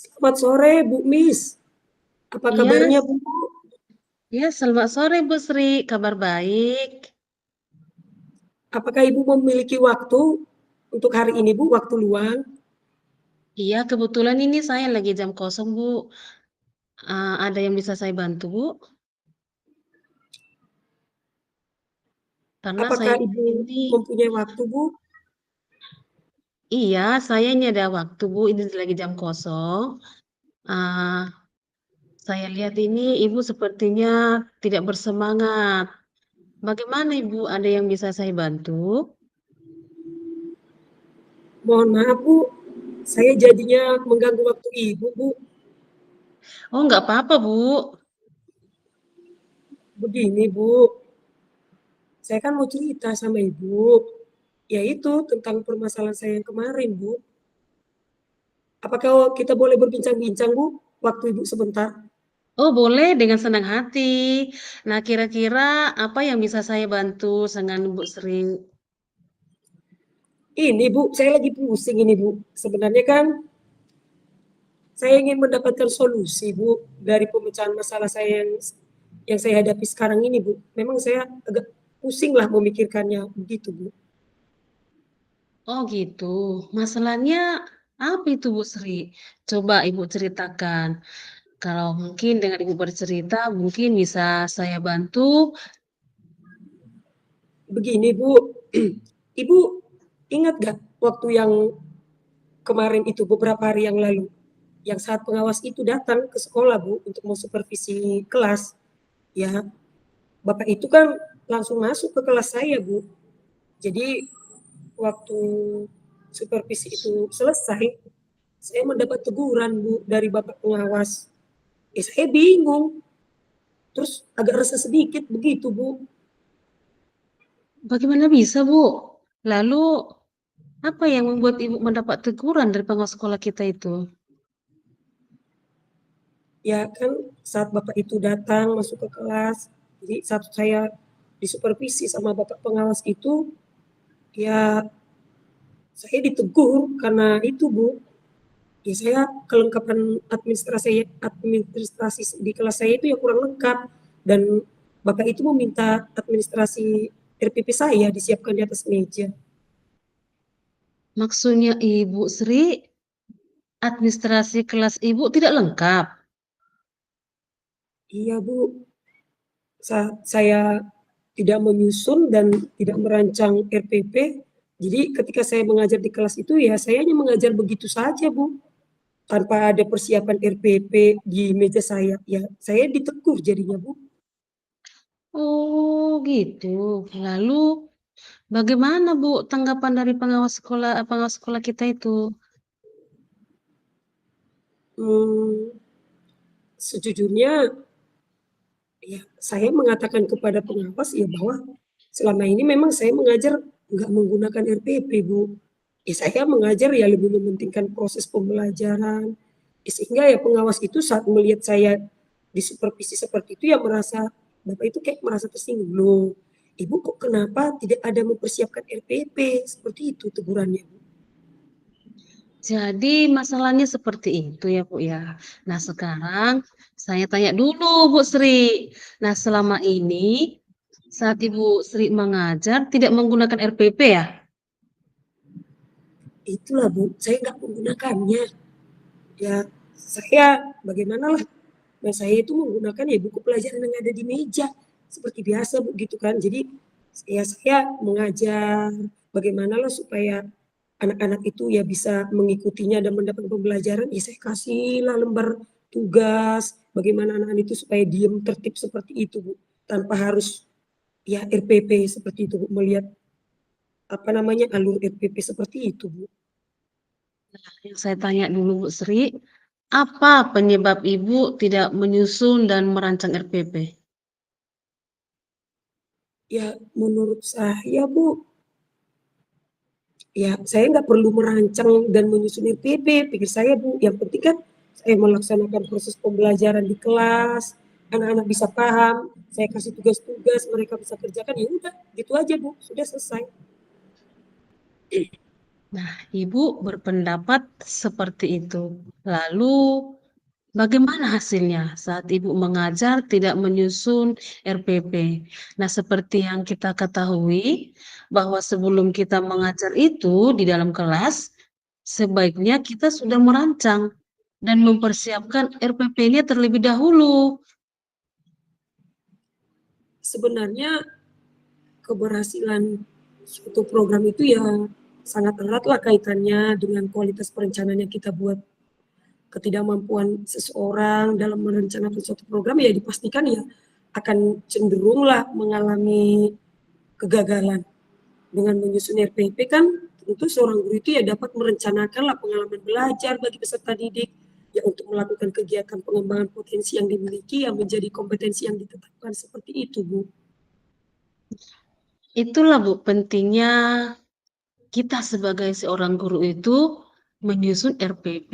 Selamat sore, Bu Miss. Apa Iya, kabarnya, Bu? iya, selamat sore Bu Sri, kabar baik. Apakah Ibu memiliki waktu untuk hari ini, Bu? Waktu luang? Iya, kebetulan ini saya lagi jam kosong Bu. Ada yang bisa saya bantu Bu? Karena Apakah saya Ibu ini, mempunyai waktu, Bu? iya, saya ini ada waktu Bu, ini lagi jam kosong. Ah, saya lihat ini Ibu sepertinya tidak bersemangat. Bagaimana Ibu, ada yang bisa saya bantu? Mohon maaf, Bu. Saya jadinya mengganggu waktu Ibu, Bu. Oh, nggak apa-apa Bu. Begini, Bu. Saya kan mau cerita sama Ibu. Yaitu tentang permasalahan saya yang kemarin, Bu. Apakah kita boleh berbincang-bincang, Bu? Waktu Ibu sebentar. Oh, boleh dengan senang hati. Nah, kira-kira apa yang bisa saya bantu dengan Bu Sri? Ini, Bu, saya lagi pusing ini, Bu. Sebenarnya kan saya ingin mendapatkan solusi, Bu, dari pemecahan masalah saya yang saya hadapi sekarang ini, Bu. Memang saya agak pusing lah memikirkannya begitu, Bu. Oh gitu. Masalahnya apa itu Bu Sri? Coba Ibu ceritakan. Kalau mungkin dengan Ibu bercerita, mungkin bisa saya bantu. Begini, Bu. Ibu ingat gak waktu yang kemarin itu beberapa hari yang lalu, yang saat pengawas itu datang ke sekolah, Bu, untuk mau supervisi kelas, ya. Bapak itu kan langsung masuk ke kelas saya, Bu. Jadi waktu supervisi itu selesai, saya mendapat teguran, Bu, dari Bapak pengawas. Saya bingung, terus agak resah sedikit begitu, Bu. Bagaimana bisa Bu? Lalu apa yang membuat Ibu mendapat teguran dari pengawas sekolah kita itu? Ya kan saat Bapak itu datang masuk ke kelas, jadi saat saya disupervisi sama Bapak pengawas itu, ya saya ditegur karena itu, Bu. Ya saya kelengkapan administrasi di kelas saya itu ya kurang lengkap dan Bapak itu meminta administrasi RPP saya disiapkan di atas meja. Maksudnya Ibu Sri, administrasi kelas Ibu tidak lengkap. Iya, Bu. Saya tidak menyusun dan tidak merancang RPP. Jadi ketika saya mengajar di kelas itu ya saya hanya mengajar begitu saja, Bu. Tanpa ada persiapan RPP di meja saya. Ya saya ditegur jadinya, Bu. Oh gitu. Lalu bagaimana Bu tanggapan dari pengawas sekolah kita itu? Hmm, sejujurnya ya saya mengatakan kepada pengawas ya bahwa selama ini memang saya mengajar nggak menggunakan RPP, Bu. Ya saya mengajar ya lebih mementingkan proses pembelajaran. Ya, sehingga ya pengawas itu saat melihat saya disupervisi seperti itu ya merasa Bapak itu kayak merasa tersinggung. Loh, Ibu kok kenapa tidak ada mempersiapkan RPP? Seperti itu tegurannya, Bu. Jadi masalahnya seperti itu ya Bu ya. Nah sekarang saya tanya dulu Bu Sri. Nah selama ini saat Ibu Sri mengajar tidak menggunakan RPP ya? Itulah, Bu, saya nggak menggunakannya. Ya, saya bagaimana lah. Nah, saya itu menggunakan ya buku pelajaran yang ada di meja seperti biasa, Bu, gitu kan. Jadi ya saya mengajar bagaimana lah supaya anak-anak itu ya bisa mengikutinya dan mendapat pembelajaran. Ya saya kasihlah lembar tugas bagaimana anak-anak itu supaya diam tertib seperti itu, Bu. Tanpa harus ya RPP seperti itu, Bu. Melihat apa namanya alur RPP seperti itu, Bu. Yang saya tanya dulu Bu Sri, apa penyebab Ibu tidak menyusun dan merancang RPP? Ya menurut saya, Bu, ya saya nggak perlu merancang dan menyusun RPP, pikir saya, Bu. Yang penting kan saya melaksanakan proses pembelajaran di kelas, anak-anak bisa paham, saya kasih tugas-tugas, mereka bisa kerjakan, ya udah gitu aja, Bu, sudah selesai. Nah, Ibu berpendapat seperti itu. Lalu, bagaimana hasilnya saat Ibu mengajar tidak menyusun RPP? Nah, seperti yang kita ketahui bahwa sebelum kita mengajar itu di dalam kelas, sebaiknya kita sudah merancang dan mempersiapkan RPP-nya terlebih dahulu. Sebenarnya keberhasilan suatu program itu ya sangat eratlah kaitannya dengan kualitas perencanaan yang kita buat. Ketidakmampuan seseorang dalam merencanakan suatu program ya dipastikan ya akan cenderunglah mengalami kegagalan. Dengan menyusun RPP kan tentu seorang guru itu ya dapat merencanakanlah pengalaman belajar bagi peserta didik ya untuk melakukan kegiatan pengembangan potensi yang dimiliki yang menjadi kompetensi yang ditetapkan seperti itu, Bu. Itulah Bu, pentingnya kita sebagai seorang guru itu menyusun RPP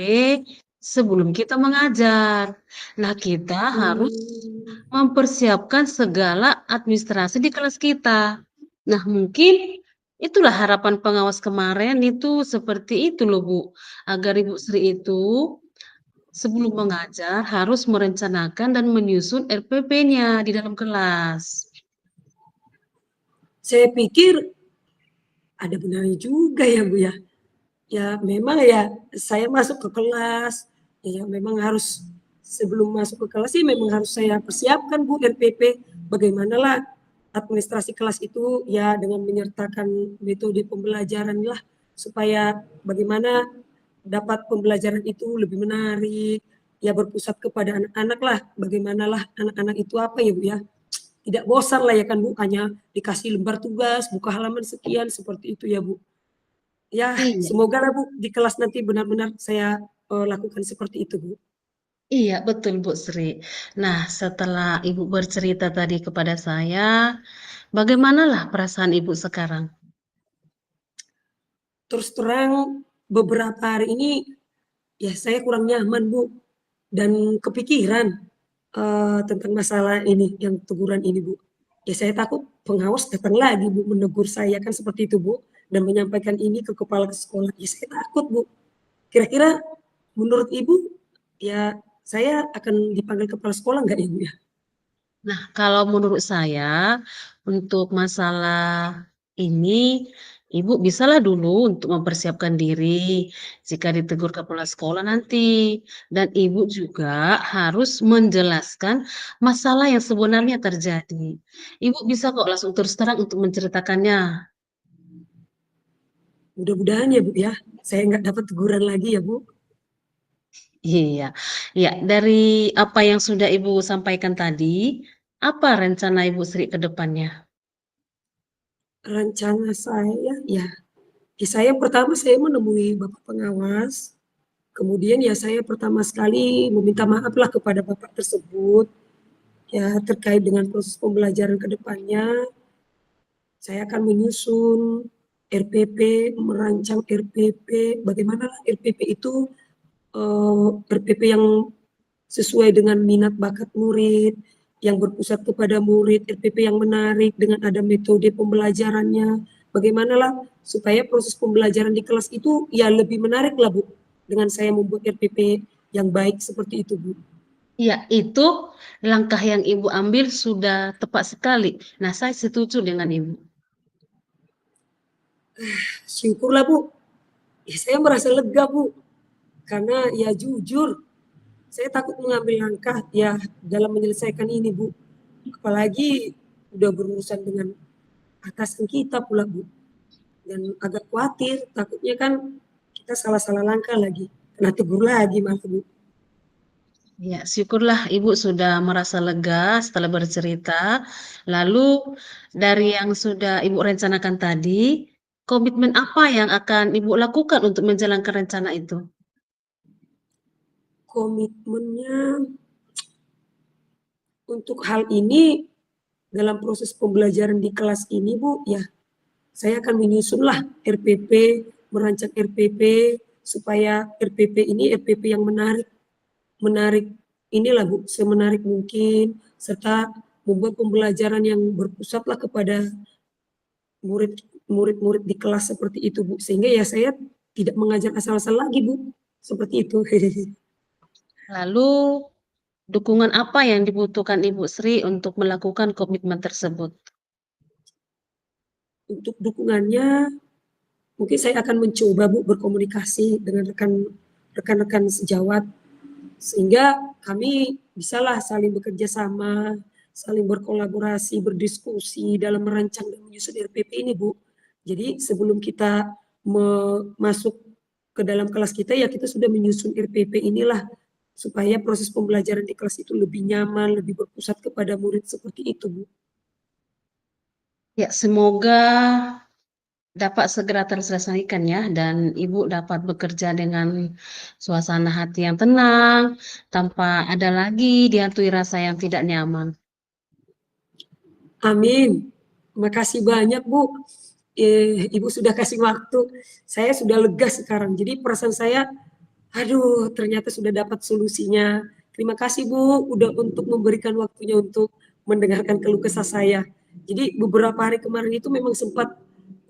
sebelum kita mengajar. Nah, kita harus Hmm, mempersiapkan segala administrasi di kelas kita. Nah, mungkin itulah harapan pengawas kemarin itu seperti itu loh, Bu. Agar Ibu Sri itu sebelum mengajar harus merencanakan dan menyusun RPP-nya di dalam kelas. saya pikir ada benarnya juga ya, Bu ya. Ya memang ya saya masuk ke kelas, ya memang harus sebelum masuk ke kelas sih memang harus saya persiapkan Bu RPP. Bagaimanalah administrasi kelas itu ya dengan menyertakan metode pembelajaran lah supaya bagaimana dapat pembelajaran itu lebih menarik, ya berpusat kepada anak-anak lah. Bagaimanalah anak-anak itu apa ya Bu ya, tidak bosan lah ya kan Bu, hanya dikasih lembar tugas, buka halaman sekian, seperti itu ya Bu. Ya, Iya. semoga lah Bu, di kelas nanti benar-benar saya lakukan seperti itu Bu. Iya, betul Bu Sri. Nah, setelah Ibu bercerita tadi kepada saya, bagaimanalah perasaan Ibu sekarang? Terus terang beberapa hari ini ya saya kurang nyaman Bu dan kepikiran tentang masalah ini, yang teguran ini Bu. Ya saya takut pengawas datang lagi Bu menegur saya kan seperti itu Bu dan menyampaikan ini ke kepala sekolah. Ya saya takut Bu. Kira-kira menurut Ibu ya saya akan dipanggil kepala sekolah nggak ya Bu ya? Nah, kalau menurut saya, untuk masalah ini, Ibu bisalah dulu untuk mempersiapkan diri jika ditegur kepala sekolah nanti. Dan Ibu juga harus menjelaskan masalah yang sebenarnya terjadi. Ibu bisa kok langsung terus terang untuk menceritakannya. Mudah-mudahan ya Bu ya, saya nggak dapat teguran lagi ya Bu. Iya, ya dari apa yang sudah Ibu sampaikan tadi, apa rencana Ibu Sri ke depannya? Rencana saya ya, saya pertama saya menemui Bapak pengawas, kemudian ya saya pertama sekali meminta maaflah kepada Bapak tersebut, ya terkait dengan proses pembelajaran ke depannya. Saya akan menyusun RPP, merancang RPP, bagaimana RPP itu RPP yang sesuai dengan minat bakat murid, yang berpusat kepada murid, RPP yang menarik dengan ada metode pembelajarannya. Bagaimanalah supaya proses pembelajaran di kelas itu ya lebih menarik lah Bu, dengan saya membuat RPP yang baik seperti itu Bu. Ya, itu langkah yang Ibu ambil sudah tepat sekali. Nah, saya setuju dengan Ibu. Syukurlah Bu, ya saya merasa lega Bu, karena ya jujur saya takut mengambil langkah ya dalam menyelesaikan ini Bu. Apalagi udah berurusan dengan atasan kita pula Bu. Dan agak khawatir, takutnya kan kita salah-salah langkah lagi. Kena tegur lagi malah Bu. Ya, syukurlah Ibu sudah merasa lega setelah bercerita. Lalu dari yang sudah Ibu rencanakan tadi, komitmen apa yang akan Ibu lakukan untuk menjalankan rencana itu? Komitmennya untuk hal ini dalam proses pembelajaran di kelas ini Bu, ya saya akan menyusunlah RPP, merancang RPP supaya RPP ini RPP yang menarik, menarik inilah Bu, semenarik mungkin serta membuat pembelajaran yang berpusatlah kepada murid murid-murid di kelas seperti itu Bu, sehingga ya saya tidak mengajar asal-asal lagi, Bu. Seperti itu. Lalu dukungan apa yang dibutuhkan Ibu Sri untuk melakukan komitmen tersebut? Untuk dukungannya, mungkin saya akan mencoba, Bu, berkomunikasi dengan rekan-rekan sejawat, sehingga kami bisalah saling bekerja sama, saling berkolaborasi, berdiskusi dalam merancang dan menyusun RPP ini, Bu. Jadi sebelum kita masuk ke dalam kelas kita, ya kita sudah menyusun RPP inilah, supaya proses pembelajaran di kelas itu lebih nyaman, lebih berpusat kepada murid, seperti itu, Bu. Ya, semoga dapat segera terselesaikan ya, dan Ibu dapat bekerja dengan suasana hati yang tenang, tanpa ada lagi dihantui rasa yang tidak nyaman. Amin. Makasih banyak, Bu. Ibu sudah kasih waktu. Saya sudah lega sekarang. Jadi perasaan saya, aduh, ternyata sudah dapat solusinya. Terima kasih, Bu, udah untuk memberikan waktunya untuk mendengarkan keluh kesah saya. Jadi beberapa hari kemarin itu memang sempat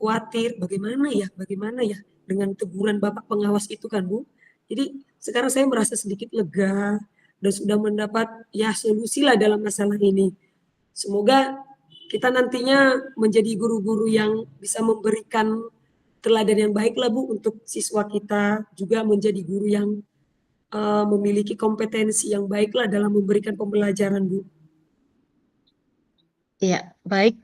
khawatir, bagaimana ya dengan teguran Bapak pengawas itu kan, Bu. Jadi sekarang saya merasa sedikit lega dan sudah mendapat ya solusi lah dalam masalah ini. Semoga kita nantinya menjadi guru-guru yang bisa memberikan teladan yang baik lah, Bu, untuk siswa kita, juga menjadi guru yang memiliki kompetensi yang baik lah dalam memberikan pembelajaran, Bu. Ya, baik.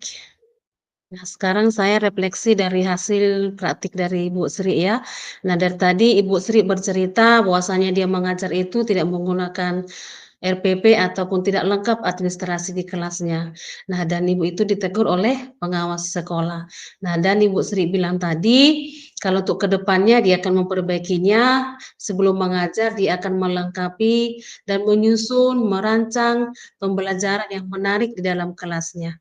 Nah, sekarang saya refleksi dari hasil praktik dari Ibu Sri ya. Nah, dari tadi Ibu Sri bercerita bahwasanya dia mengajar itu tidak menggunakan RPP ataupun tidak lengkap administrasi di kelasnya. Nah, dan Ibu itu ditegur oleh pengawas sekolah. Nah, dan Ibu Sri bilang tadi, kalau untuk kedepannya dia akan memperbaikinya, sebelum mengajar dia akan melengkapi dan menyusun, merancang pembelajaran yang menarik di dalam kelasnya.